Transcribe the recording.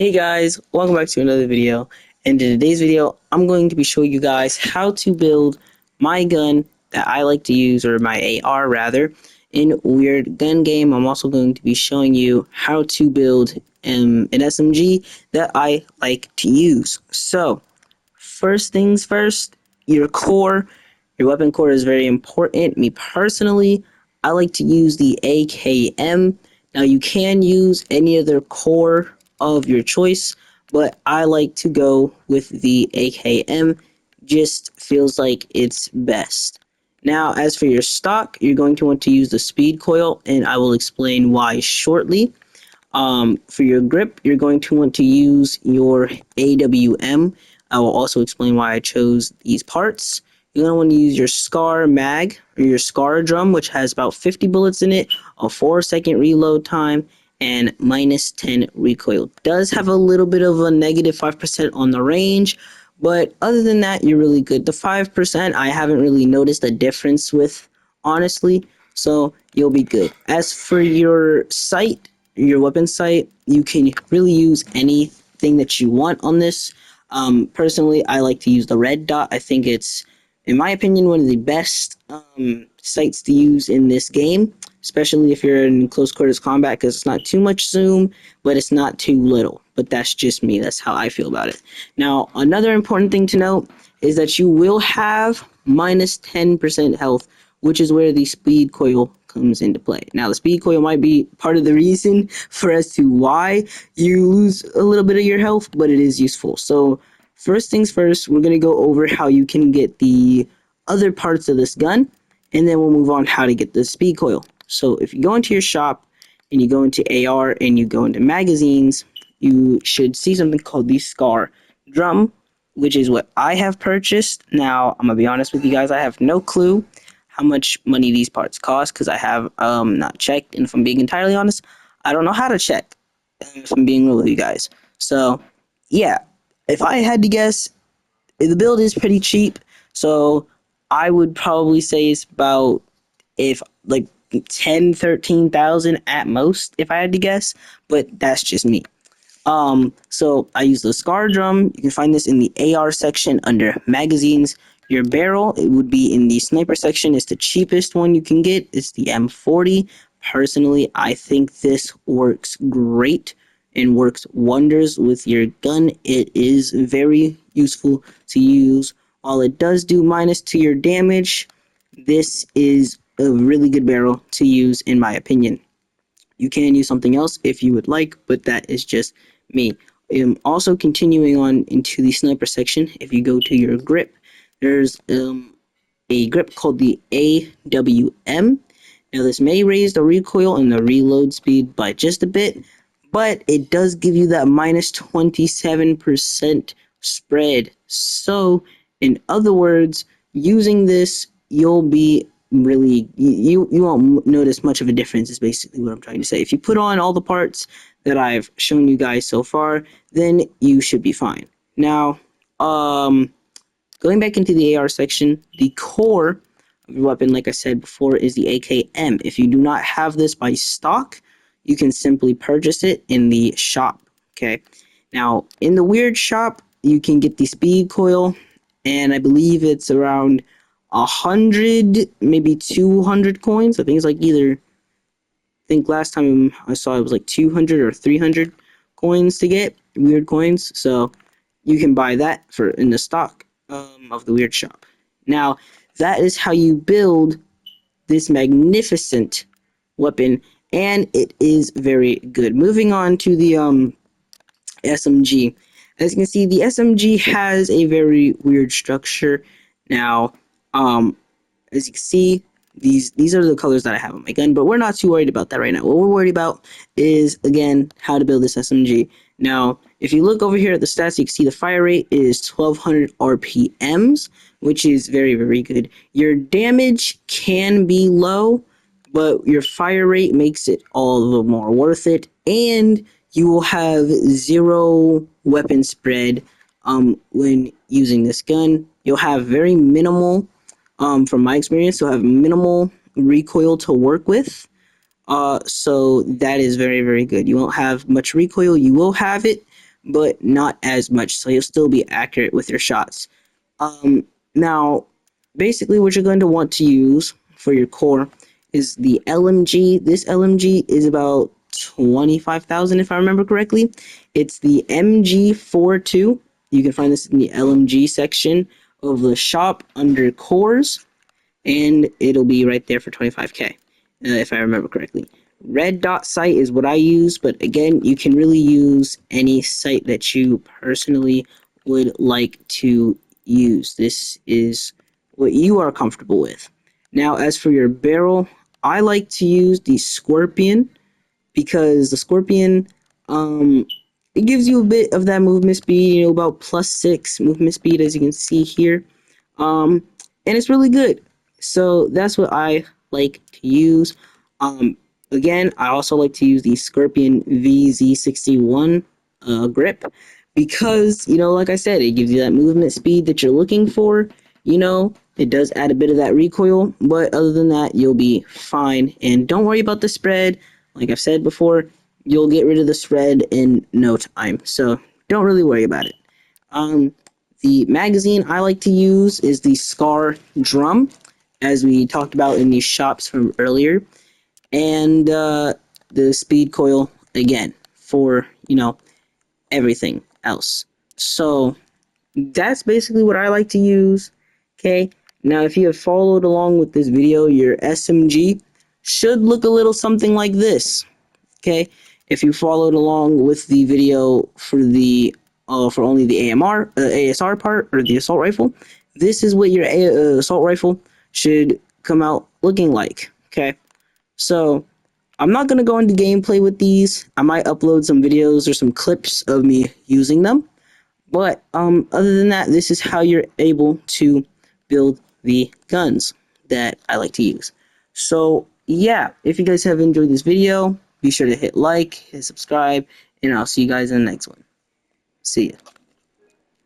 Hey guys, welcome back to another video. And in today's video, I'm going to be showing you guys how to build my gun that I like to use, or my AR rather, in Weird Gun Game. I'm also going to be showing you how to build an SMG that I like to use. So, first things first, your core, your weapon core is very important. Me personally, I like to use the AKM. Now you can use any other core of your choice, but I like to go with the AKM. Just feels like it's best. Now, as for your stock, you're going to want to use the speed coil, and I will explain why shortly. For your grip, you're going to want to use your AWM. I will also explain why I chose these parts. You're going to want to use your SCAR mag, or your SCAR drum, which has about 50 bullets in it, a 4-second reload time, and minus 10 recoil. Does have a little bit of a negative 5% on the range, but other than that, you're really good. The 5%, I haven't really noticed a difference with, honestly, so you'll be good. As for your sight, your weapon sight, you can really use anything that you want on this. Personally, I like to use the red dot. I think it's, in my opinion, one of the best sights to use in this game, especially if you're in close quarters combat, because it's not too much zoom, but it's not too little. But that's just me. That's how I feel about it. Now, another important thing to note is that you will have minus 10% health, which is where the speed coil comes into play. Now, the speed coil might be part of the reason for as to why you lose a little bit of your health, but it is useful. So, first things first, we're going to go over how you can get the other parts of this gun, and then we'll move on how to get the speed coil. So, if you go into your shop and you go into AR and you go into magazines, you should see something called the SCAR drum, which is what I have purchased. Now, I'm going to be honest with you guys, I have no clue how much money these parts cost, because I have not checked, and if I'm being entirely honest, I don't know how to check, if I'm being real with you guys. So yeah, if I had to guess, the build is pretty cheap, so I would probably say it's about, if like 10, 13,000 at most, if I had to guess, but that's just me. So I use the SCAR drum. You can find this in the AR section under magazines. Your barrel, it would be in the sniper section. It's the cheapest one you can get. It's the M40. Personally, I think this works great and works wonders with your gun. It is very useful to use. While it does do minus to your damage, this is a really good barrel to use in my opinion. You can use something else if you would like, but that is just me. Also, continuing on into the sniper section, if you go to your grip, there's a grip called the AWM. Now, this may raise the recoil and the reload speed by just a bit, but it does give you that minus 27% spread. So, in other words, using this, you'll be really, you won't notice much of a difference, is basically what I'm trying to say. If you put on all the parts that I've shown you guys so far, then you should be fine. Now, going back into the AR section, the core of your weapon, like I said before, is the AKM. If you do not have this by stock, you can simply purchase it in the shop. Okay. Now, in the weird shop, you can get the speed coil, and I believe it's around 100, maybe 200 coins. I think it's like either, I think last time I saw it was like 200 or 300 coins to get weird coins. So you can buy that for in the stock of the weird shop. Now, that is how you build this magnificent weapon, and it is very good. Moving on to the SMG. As you can see, the SMG has a very weird structure. Now, as you can see, these are the colors that I have on my gun, but we're not too worried about that right now. What we're worried about is, again, how to build this SMG. Now, if you look over here at the stats, you can see the fire rate is 1200 RPMs, which is very, very good. Your damage can be low, but your fire rate makes it all the more worth it, and you will have zero weapon spread when using this gun. You'll have very minimal, from my experience, you'll have minimal recoil to work with. So that is very, very good. You won't have much recoil. You will have it, but not as much, so you'll still be accurate with your shots. Now, basically what you're going to want to use for your core is the LMG. This LMG is about 25,000 if I remember correctly. It's the MG42. You can find this in the LMG section of the shop under cores, and it'll be right there for 25k, if I remember correctly. Red dot sight is what I use, but again, you can really use any sight that you personally would like to use. This is what you are comfortable with. Now, as for your barrel, I like to use the Scorpion, because the Scorpion, it gives you a bit of that movement speed, about +6 movement speed, as you can see here. And it's really good. So that's what I like to use. Again, I also like to use the Scorpion VZ61 grip, because, like I said, it gives you that movement speed that you're looking for. It does add a bit of that recoil, but other than that, you'll be fine. And don't worry about the spread. Like I've said before, you'll get rid of the spread in no time. So don't really worry about it. The magazine I like to use is the Scar Drum, as we talked about in these shops from earlier. And the speed coil, again, for, everything else. So that's basically what I like to use. Okay, now if you have followed along with this video, your SMG should look a little something like this. Okay, if you followed along with the video for the for only the ASR part, or the assault rifle, this is what your assault rifle should come out looking like. Okay, so I'm not gonna go into gameplay with these. I might upload some videos or some clips of me using them. But other than that, this is how you're able to build the guns that I like to use. So yeah, if you guys have enjoyed this video, be sure to hit like, hit subscribe, and I'll see you guys in the next one. See ya.